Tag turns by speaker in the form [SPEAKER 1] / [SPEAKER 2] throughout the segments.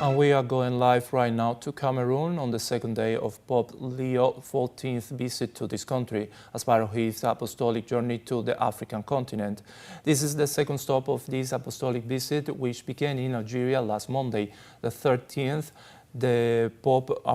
[SPEAKER 1] And we are going live right now to Cameroon on the second day of Pope Leo XIV's visit to this country as part of his apostolic journey to the African continent. This is the second stop of this apostolic visit, which began in Algeria last Monday, the 13th. The Pope,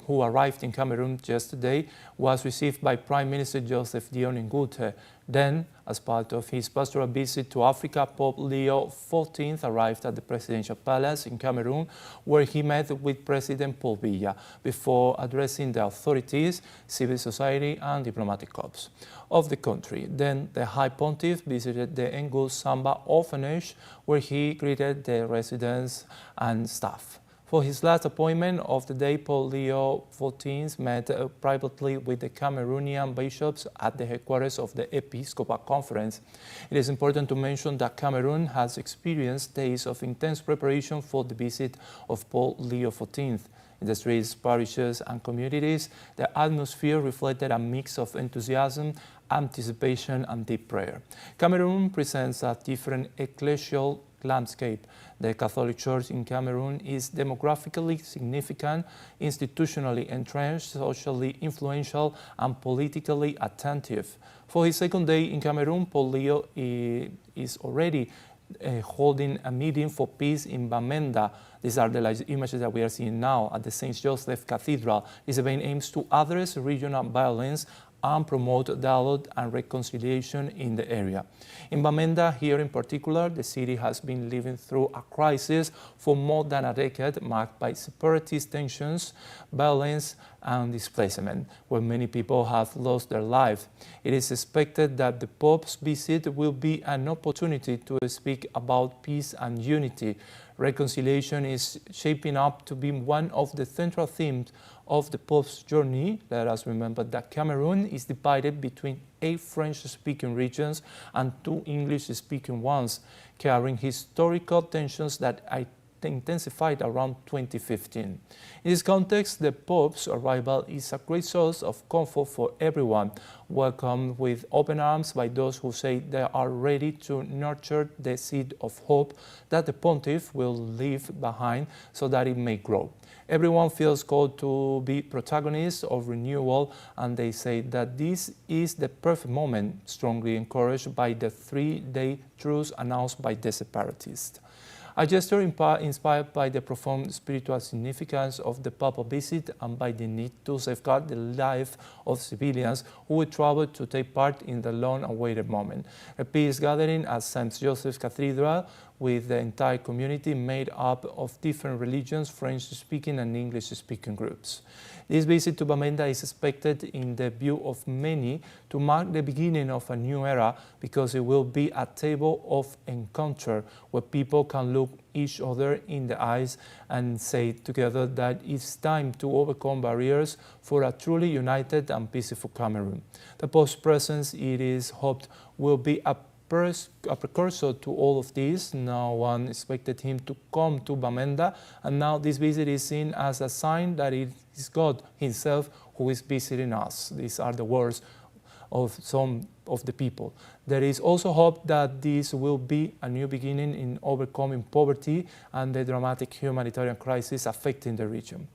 [SPEAKER 1] who arrived in Cameroon yesterday, was received by Prime Minister Joseph Dion Ngute. Then, as part of his pastoral visit to Africa, Pope Leo XIV arrived at the Presidential Palace in Cameroon, where he met with President Paul Biya before addressing the authorities, civil society and diplomatic corps of the country. Then the High Pontiff visited the Ngul Samba orphanage, where he greeted the residents and staff. For his last appointment of the day, Pope Leo XIV met privately with the Cameroonian bishops at the headquarters of the Episcopal Conference. It is important to mention that Cameroon has experienced days of intense preparation for the visit of Pope Leo XIV. In the streets, parishes and communities, the atmosphere reflected a mix of enthusiasm, anticipation and deep prayer. Cameroon presents a different ecclesial landscape. The Catholic Church in Cameroon is demographically significant, institutionally entrenched, socially influential, and politically attentive. For his second day in Cameroon, Pope Leo is already holding a meeting for peace in Bamenda. These are the images that we are seeing now at the St. Joseph Cathedral. This event aims to address regional violence and promote dialogue and reconciliation in the area. In Bamenda, here in particular, the city has been living through a crisis for more than a decade, marked by separatist tensions, violence and displacement, where many people have lost their lives. It is expected that the Pope's visit will be an opportunity to speak about peace and unity. Reconciliation is shaping up to be one of the central themes of the Pope's journey. Let us remember that Cameroon is divided between 8 French-speaking regions and 2 English-speaking ones, carrying historical tensions that intensified around 2015. In this context, the Pope's arrival is a great source of comfort for everyone, welcomed with open arms by those who say they are ready to nurture the seed of hope that the Pontiff will leave behind so that it may grow. Everyone feels called to be protagonists of renewal, and they say that this is the perfect moment, strongly encouraged by the 3-day truce announced by the separatists. A gesture inspired by the profound spiritual significance of the papal visit and by the need to safeguard the life of civilians who will travel to take part in the long-awaited moment. A peace gathering at St. Joseph's Cathedral with the entire community made up of different religions, French-speaking and English-speaking groups. This visit to Bamenda is expected, in the view of many, to mark the beginning of a new era because it will be a table of encounter where people can look each other in the eyes and say together that it's time to overcome barriers for a truly united and peaceful Cameroon. The Pope's presence, it is hoped, will be a precursor to all of this. No one expected him to come to Bamenda, and now this visit is seen as a sign that it is God himself who is visiting us. These are the words of some of the people. There is also hope that this will be a new beginning in overcoming poverty and the dramatic humanitarian crisis affecting the region.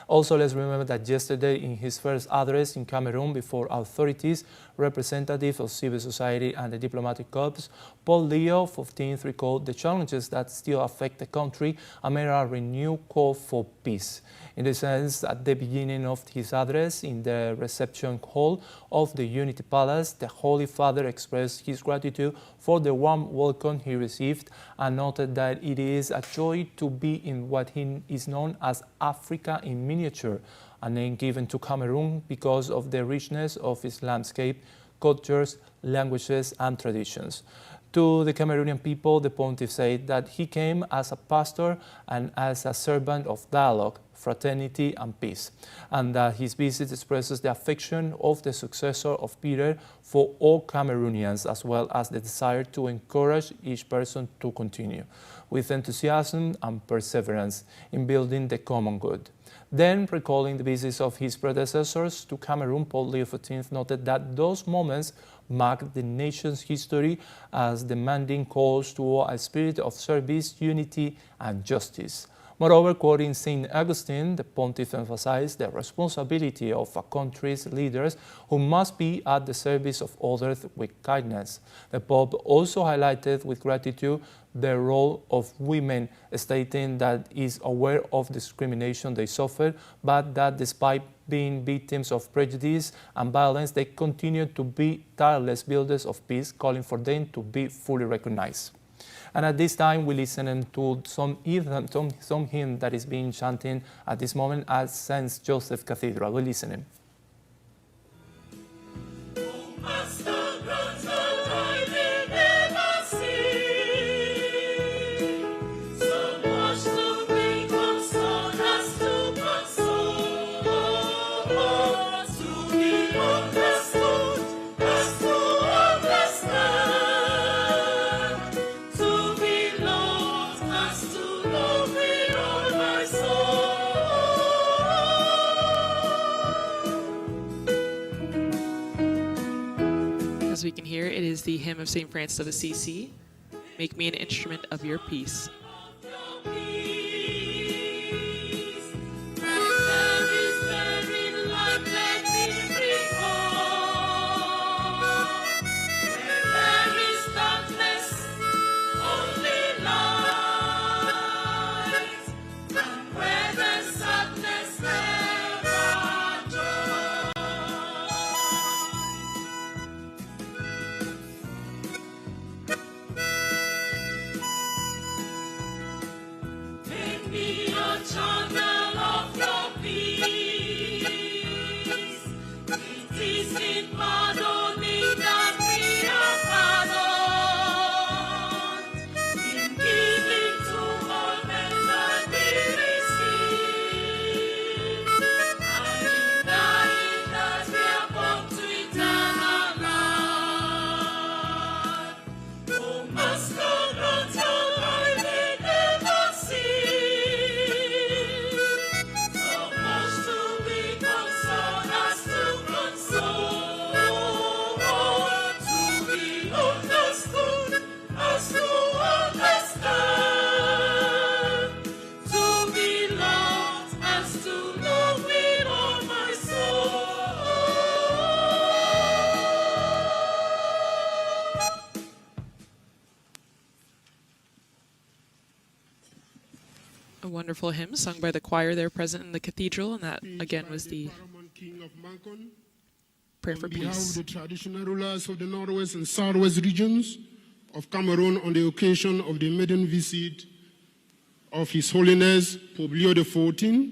[SPEAKER 1] Also, let's remember that yesterday, in his first address in Cameroon before authorities, representatives of civil society and the diplomatic corps, Pope Leo XIV recalled the challenges that still affect the country and made a renewed call for peace. In the sense, at the beginning of his address in the reception hall of the Unity Palace, the Holy Father expressed his gratitude for the warm welcome he received and noted that it is a joy to be in what is known as Africa in miniature, a name given to Cameroon because of the richness of its landscape, cultures, languages and traditions. To the Cameroonian people, the Pontiff said that he came as a pastor and as a servant of dialogue, fraternity and peace, and that his visit expresses the affection of the successor of Peter for all Cameroonians, as well as the desire to encourage each person to continue with enthusiasm and perseverance in building the common good. Then, recalling the visits of his predecessors to Cameroon, Pope Leo XIV noted that those moments marked the nation's history as demanding calls to a spirit of service, unity and justice. Moreover, quoting St. Augustine, the pontiff emphasized the responsibility of a country's leaders who must be at the service of others with kindness. The Pope also highlighted with gratitude the role of women, stating that he is aware of discrimination they suffer, but that despite being victims of prejudice and violence, they continue to be tireless builders of peace, calling for them to be fully recognized. And at this time, we listen to some hymn that is being chanted at this moment at St. Joseph Cathedral. We listen.
[SPEAKER 2] As we can hear, it is the hymn of St. Francis of Assisi, Make Me an Instrument of Your Peace. A wonderful hymn sung by the choir there present in the cathedral, and that again was the prayer for
[SPEAKER 3] peace. On behalf
[SPEAKER 2] peace.
[SPEAKER 3] of the traditional rulers of the Northwest and Southwest regions of Cameroon, on the occasion of the maiden visit of His Holiness Pope Leo XIV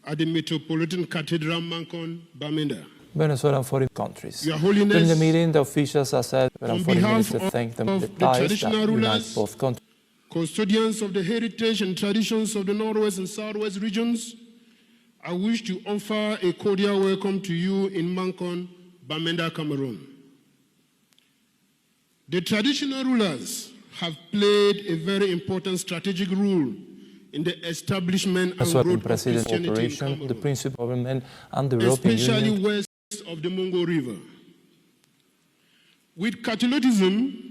[SPEAKER 3] at the Metropolitan Cathedral, Mancon, Bamenda.
[SPEAKER 1] Venezuelan foreign countries.
[SPEAKER 3] Your Holiness,
[SPEAKER 1] during the meeting, the officials have said
[SPEAKER 3] on
[SPEAKER 1] foreign
[SPEAKER 3] behalf
[SPEAKER 1] minister thanked them
[SPEAKER 3] of
[SPEAKER 1] the
[SPEAKER 3] the
[SPEAKER 1] ties that
[SPEAKER 3] traditional
[SPEAKER 1] unite
[SPEAKER 3] rulers,
[SPEAKER 1] both countries.
[SPEAKER 3] custodians of the heritage and traditions of the Northwest and Southwest regions, I wish to offer a cordial welcome to you in Mancon, Bamenda, Cameroon. The traditional rulers have played a very important strategic role in the establishment and growth of Christianity in Cameroon,
[SPEAKER 1] the principal government and the European
[SPEAKER 3] especially
[SPEAKER 1] Union,
[SPEAKER 3] west of the Mungo River. With Catholicism,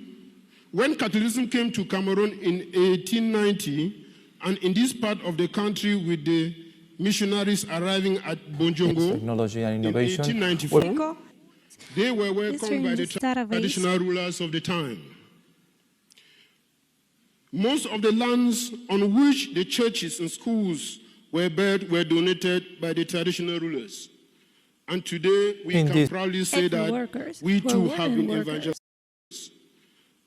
[SPEAKER 3] when Catholicism came to Cameroon in 1890, and in this part of the country with the missionaries arriving at Bonjongo
[SPEAKER 1] technology and innovation,
[SPEAKER 3] in 1894, they were welcomed by the traditional rulers of the time. Most of the lands on which the churches and schools were built were donated by the traditional rulers. And today we can proudly say that we too have been evangelized.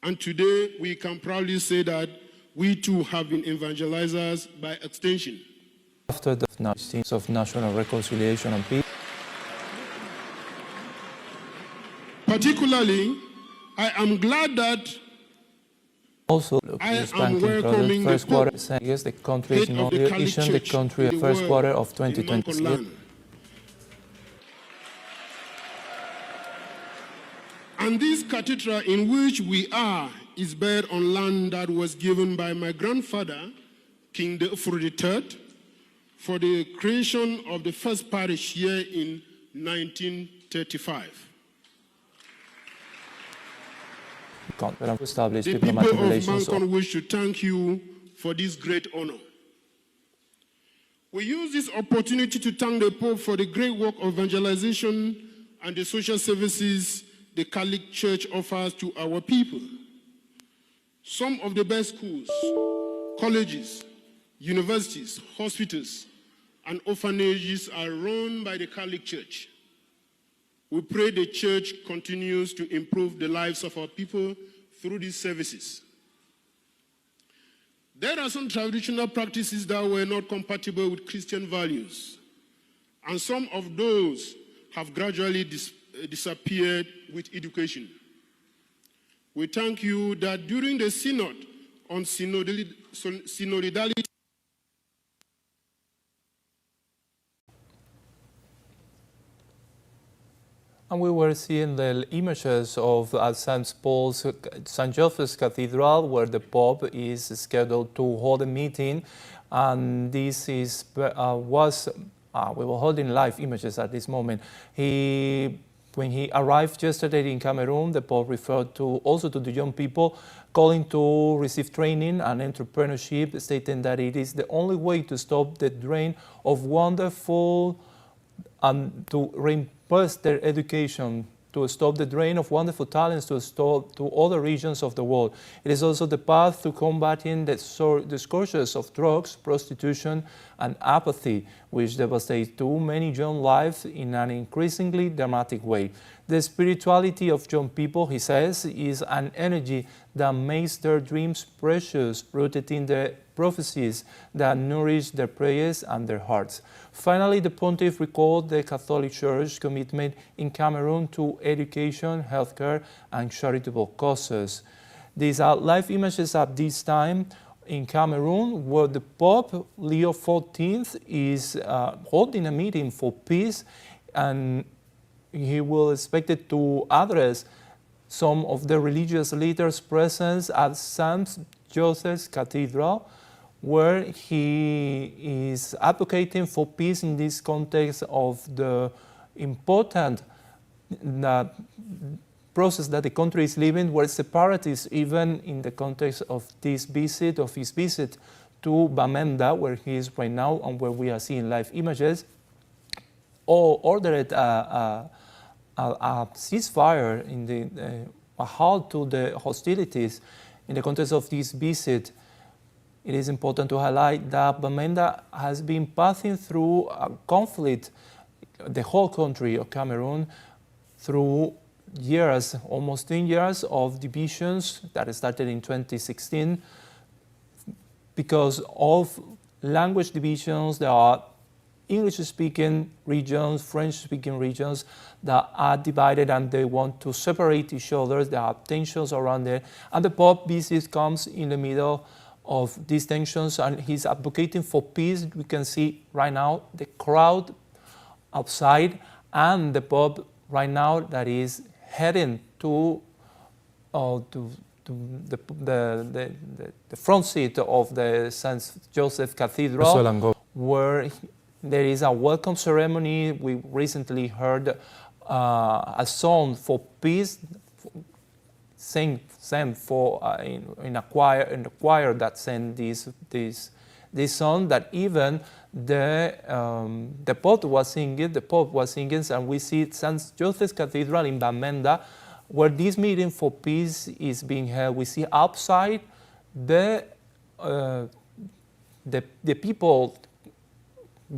[SPEAKER 3] And today we can proudly say that we too have been evangelizers by extension.
[SPEAKER 1] After the 19th of National Reconciliation and Peace,
[SPEAKER 3] particularly, I am glad that
[SPEAKER 1] also
[SPEAKER 3] I am welcoming
[SPEAKER 1] first quarter. Yes, the country is not issuing the country the first quarter of 2020.
[SPEAKER 3] And this cathedral in which we are is built on land that was given by my grandfather, King Leopold III, for the creation of the first parish here in 1935.
[SPEAKER 1] Established
[SPEAKER 3] the
[SPEAKER 1] diplomatic
[SPEAKER 3] people of
[SPEAKER 1] relations.
[SPEAKER 3] Mancon wish to thank you for this great honor. We use this opportunity to thank the Pope for the great work of evangelization and the social services the Catholic Church offers to our people. Some of the best schools, colleges, universities, hospitals, and orphanages are run by the Catholic Church. We pray the Church continues to improve the lives of our people through these services. There are some traditional practices that were not compatible with Christian values, and some of those have gradually disappeared with education. We thank you that during the Synod on synodality,
[SPEAKER 1] and we were seeing the images of St. Joseph's Cathedral, where the Pope is scheduled to hold a meeting, and this is we were holding live images at this moment. When he arrived yesterday in Cameroon, the Pope referred also to the young people, calling to receive training and entrepreneurship, stating that it is the only way to stop the drain of wonderful and to reinforce their education, to stop the drain of wonderful talents to other regions of the world. It is also the path to combating the scourges of drugs, prostitution, and apathy, which devastate too many young lives in an increasingly dramatic way. The spirituality of young people, he says, is an energy that makes their dreams precious, rooted in the prophecies that nourish their prayers and their hearts. Finally, the Pontiff recalled the Catholic Church's commitment in Cameroon to education, healthcare, and charitable causes. These are live images at this time in Cameroon, where the Pope, Leo XIV, is holding a meeting for peace, and he will expect to address some of the religious leaders present at St. Joseph's Cathedral, where he is advocating for peace in this context of the important process that the country is living, where separatists, even in the context of his visit to Bamenda, where he is right now and where we are seeing live images, ordered a ceasefire, a halt to the hostilities in the context of this visit. It is important to highlight that Bamenda has been passing through a conflict, the whole country of Cameroon, through years, almost 10 years of divisions that started in 2016. Because of language divisions, there are English-speaking regions, French-speaking regions that are divided, and they want to separate each other. There are tensions around there. And the Pope visit comes in the middle of these tensions, and he's advocating for peace. We can see right now the crowd outside, and the Pope right now that is heading to the front seat of the St. Joseph Cathedral, where there is a welcome ceremony. We recently heard a song for peace, sang for in a choir that sang this song that even the Pope was singing, and we see St. Joseph's Cathedral in Bamenda, where this meeting for peace is being held. We see outside the people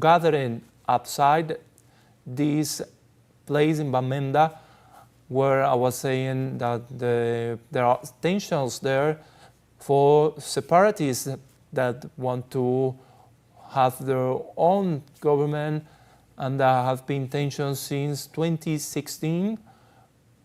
[SPEAKER 1] gathering outside this place in Bamenda, where I was saying that there are tensions there for separatists that want to have their own government, and there have been tensions since 2016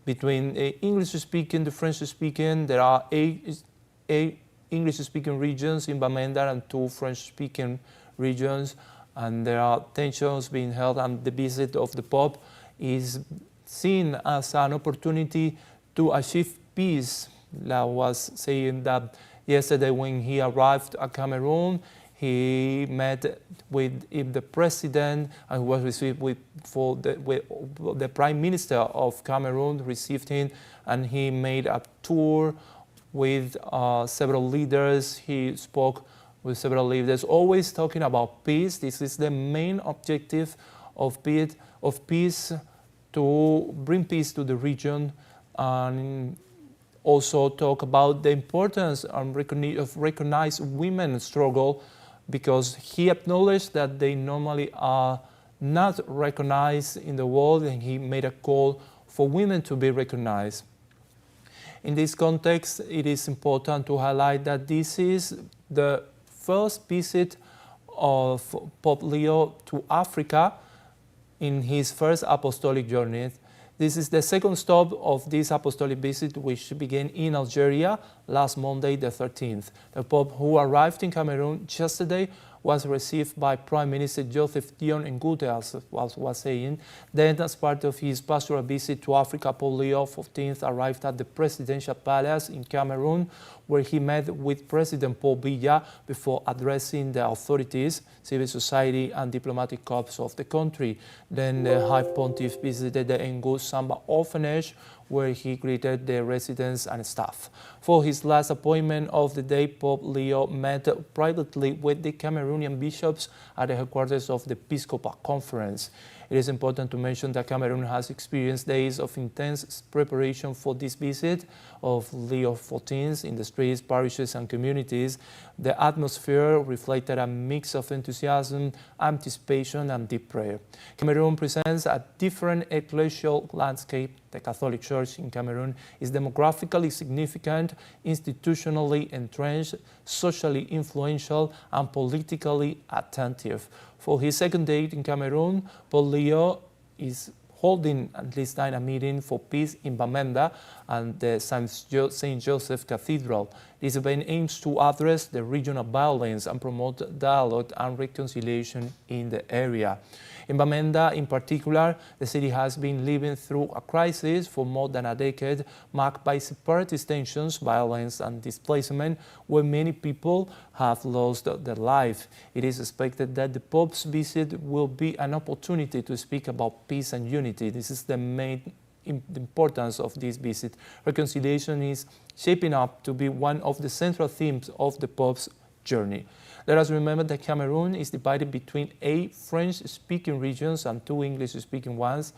[SPEAKER 1] between English-speaking, the French-speaking. There are eight English-speaking regions in Bamenda and 2 French-speaking regions, and there are tensions being held, and the visit of the Pope is seen as an opportunity to achieve peace. I was saying that yesterday when he arrived at Cameroon, he met with the president and was received with the Prime Minister of Cameroon received him, and he made a tour with several leaders. He spoke with several leaders, always talking about peace. This is the main objective of peace, to bring peace to the region, and also talk about the importance of recognize women's struggle, because he acknowledged that they normally are not recognized in the world, and he made a call for women to be recognized. In this context, it is important to highlight that this is the first visit of Pope Leo to Africa in his first apostolic journey. This is the second stop of this apostolic visit, which began in Algeria last Monday, the 13th. The Pope, who arrived in Cameroon yesterday, was received by Prime Minister Joseph Dion Ngute, as was saying. Then, as part of his pastoral visit to Africa, Pope Leo XIV arrived at the Presidential Palace in Cameroon, where he met with President Paul Biya before addressing the authorities, civil society, and diplomatic corps of the country. Then the High Pontiff visited the Ngo Samba orphanage, where he greeted the residents and staff. For his last appointment of the day, Pope Leo met privately with the Cameroonian bishops at the headquarters of the Episcopal Conference. It is important to mention that Cameroon has experienced days of intense preparation for this visit of Leo XIV in the streets, parishes, and communities. The atmosphere reflected a mix of enthusiasm, anticipation, and deep prayer. Cameroon presents a different ecclesial landscape. The Catholic Church in Cameroon is demographically significant, institutionally entrenched, socially influential, and politically attentive. For his second day in Cameroon, Pope Leo is holding at this time a meeting for peace in Bamenda and the St. Joseph Cathedral. This event aims to address the regional violence and promote dialogue and reconciliation in the area. In Bamenda, in particular, the city has been living through a crisis for more than a decade, marked by separatist tensions, violence, and displacement, where many people have lost their life. It is expected that the Pope's visit will be an opportunity to speak about peace and unity. This is the main importance of this visit. Reconciliation is shaping up to be one of the central themes of the Pope's journey. Let us remember that Cameroon is divided between 8 French-speaking regions and 2 English-speaking ones,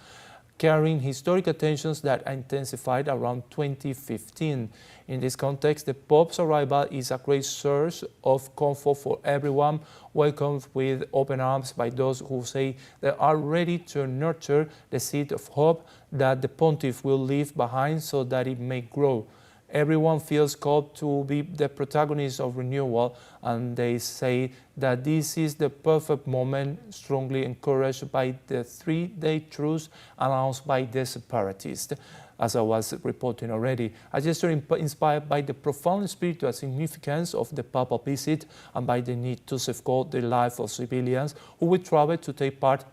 [SPEAKER 1] carrying historical tensions that intensified around 2015. In this context, the Pope's arrival is a great source of comfort for everyone, welcomed with open arms by those who say they are ready to nurture the seed of hope that the Pontiff will leave behind so that it may grow. Everyone feels called to be the protagonist of renewal, and they say that this is the perfect moment, strongly encouraged by the 3-day truce announced by the separatists. As I was reporting already, a gesture inspired by the profound spiritual significance of the papal visit and by the need to safeguard the life of civilians who will travel to take part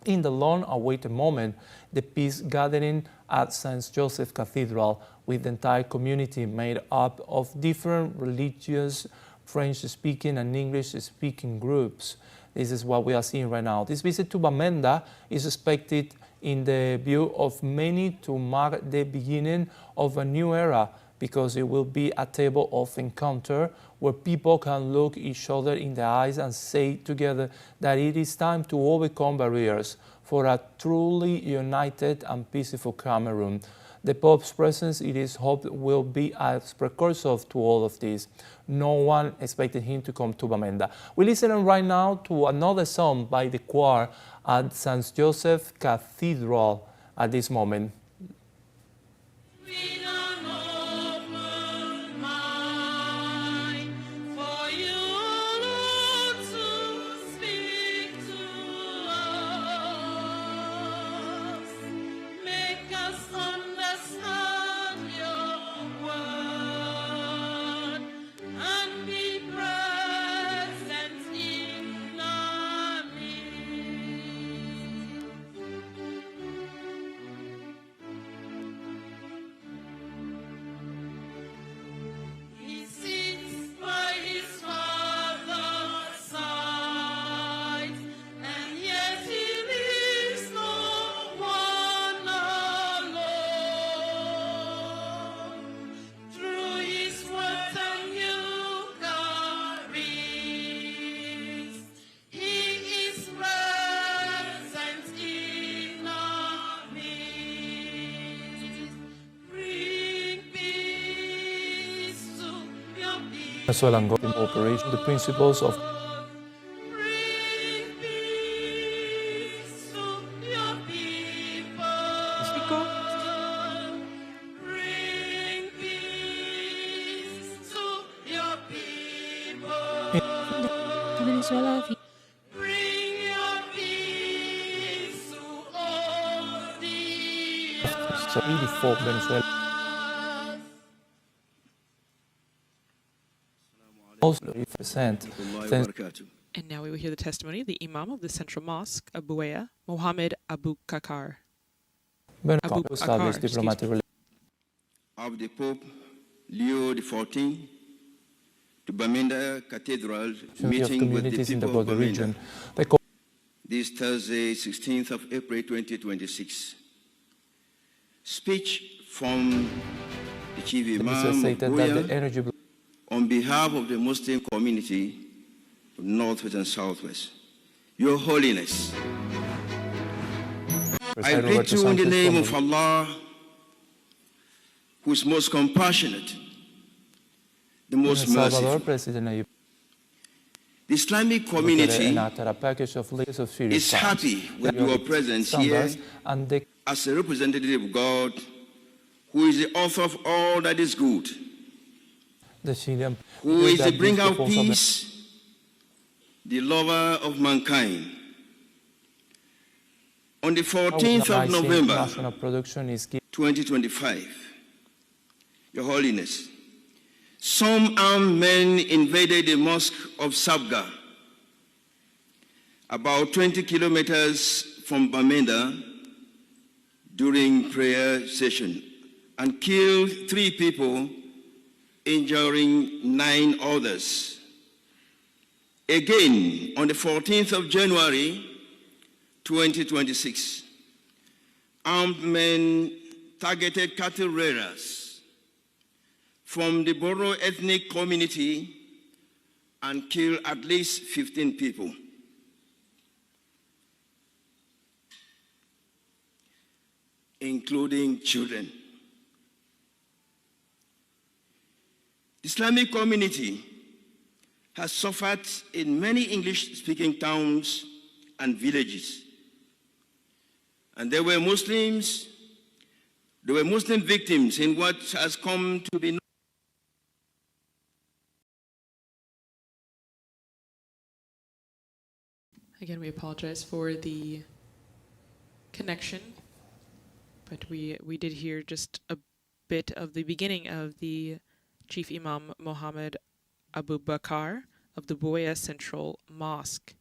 [SPEAKER 1] in the long-awaited moment, the peace gathering at St. Joseph Cathedral, with the entire community made up of different religious, French-speaking and English-speaking groups. This is what we are seeing right now. This visit to Bamenda is expected in the view of many to mark the beginning of a new era, because it will be a table of encounter where people can look each other in the eyes and say together that it is time to overcome barriers for a truly united and peaceful Cameroon. The Pope's presence, it is hoped, will be as precursor to all of this. No one expected him to come to Bamenda. We're listening right now to another song by the choir at St. Joseph Cathedral at this moment. Venezuelan government operation, the principles of
[SPEAKER 4] Venezuela.
[SPEAKER 1] so 84 Venezuela. Also 30%.
[SPEAKER 2] And now we will hear the testimony of the Imam of the Central Mosque of Buea, Mohammed Abu Kakar.
[SPEAKER 1] Venezuela established diplomatic relations
[SPEAKER 5] of the Pope Leo XIV to Bamenda Cathedral,
[SPEAKER 1] of
[SPEAKER 5] meeting with the
[SPEAKER 1] communities in the
[SPEAKER 5] people of
[SPEAKER 1] border
[SPEAKER 5] Bamenda.
[SPEAKER 1] region.
[SPEAKER 5] This Thursday, 16th of April 2026. Speech from the Chief Imam of Buea on behalf of the Muslim community of Northwest and Southwest. Your Holiness, I greet you in the name of Allah, who is most compassionate, the most merciful. The Islamic community is happy with your presence here as a representative of God, who is the author of all that is good, who is the bringer of peace, the lover of mankind. On the 14th of November, 2025, Your Holiness, some armed men invaded the mosque of Sabga, about 20 kilometers from Bamenda, during prayer session, and killed 3 people, injuring 9 others. Again, on the 14th of January, 2026, armed men targeted cattle raiders from the Boro ethnic community and killed at least 15 people. Including children. The Islamic community has suffered in many English-speaking towns and villages. And there were Muslim victims in what has come to be known.
[SPEAKER 2] Again, we apologize for the connection, but we did hear just a bit of the beginning of the Chief Imam Mohammed Abu Bakar of the Buea Central Mosque.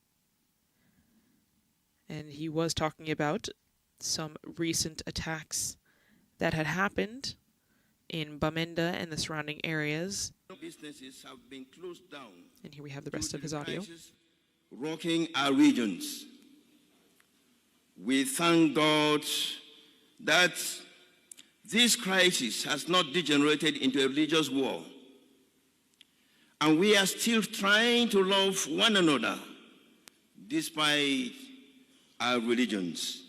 [SPEAKER 2] And he was talking about some recent attacks that had happened in Bamenda and the surrounding areas.
[SPEAKER 5] Businesses have been closed down.
[SPEAKER 2] And here we have the rest of his audio.
[SPEAKER 5] Rocking our regions. We thank God that this crisis has not degenerated into a religious war. And we are still trying to love one another despite our religions.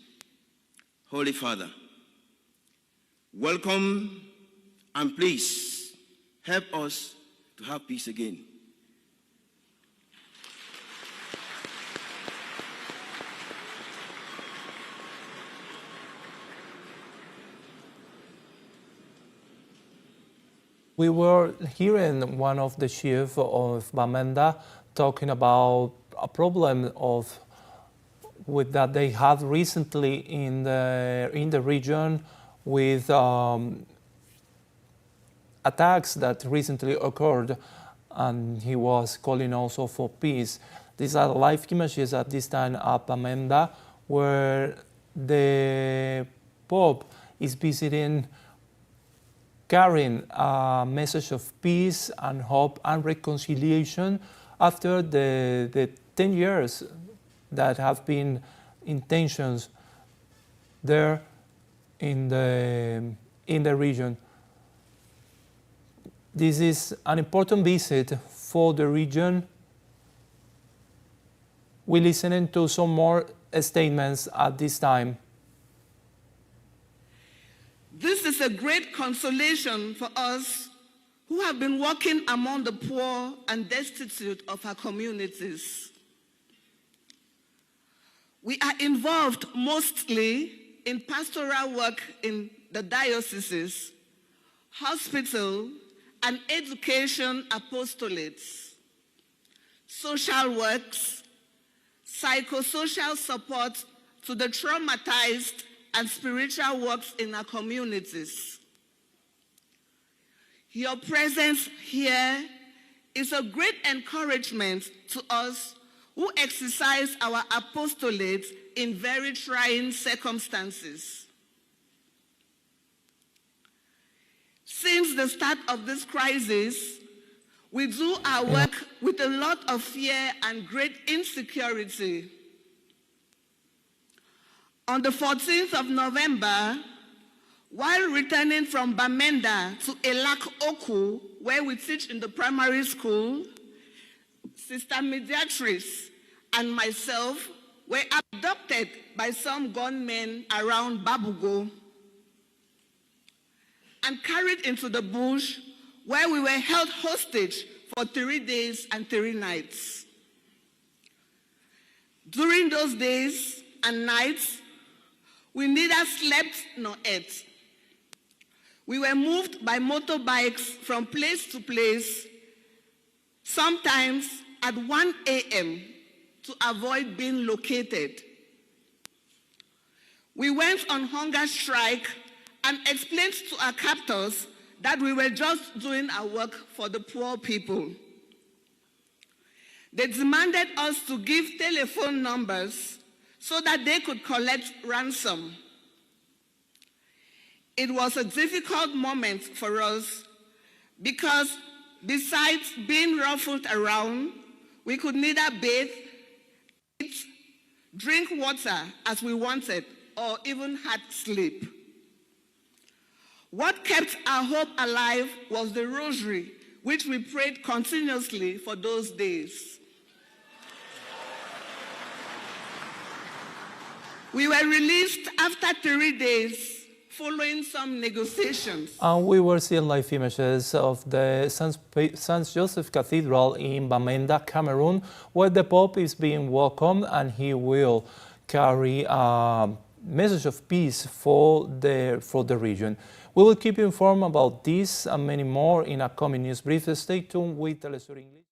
[SPEAKER 5] Holy Father, welcome and please help us to have peace again.
[SPEAKER 1] We were hearing one of the chief of Bamenda talking about a problem with that they had recently in the region with attacks that recently occurred, and he was calling also for peace. These are live images at this time at Bamenda, where the Pope is visiting, carrying a message of peace and hope and reconciliation after the 10 years that have been in tensions there in the region. This is an important visit for the region. We're listening to some more statements at this time.
[SPEAKER 6] This is a great consolation for us who have been working among the poor and destitute of our communities. We are involved mostly in pastoral work in the dioceses, hospital, and education apostolates, social works, psychosocial support to the traumatized, and spiritual works in our communities. Your presence here is a great encouragement to us who exercise our apostolate in very trying circumstances. Since the start of this crisis, we do our work with a lot of fear and great insecurity. On the 14th of November, while returning from Bamenda to Elak Oku, where we teach in the primary school, Sister Mediatrice and myself were abducted by some gunmen around Babugo and carried into the bush, where we were held hostage for 3 days and 3 nights. During those days and nights, we neither slept nor ate. We were moved by motorbikes from place to place, sometimes at 1 a.m. to avoid being located. We went on hunger strike and explained to our captors that we were just doing our work for the poor people. They demanded us to give telephone numbers so that they could collect ransom. It was a difficult moment for us because besides being ruffled around, we could neither bathe, eat, drink water as we wanted, or even had sleep. What kept our hope alive was the rosary, which we prayed continuously for those days. We were released after 3 days, following some negotiations.
[SPEAKER 1] And we were seeing live images of the St. Joseph Cathedral in Bamenda, Cameroon, where the Pope is being welcomed, and he will carry a message of peace for the region. We will keep you informed about this and many more in a coming news brief. Stay tuned with teleSUR English.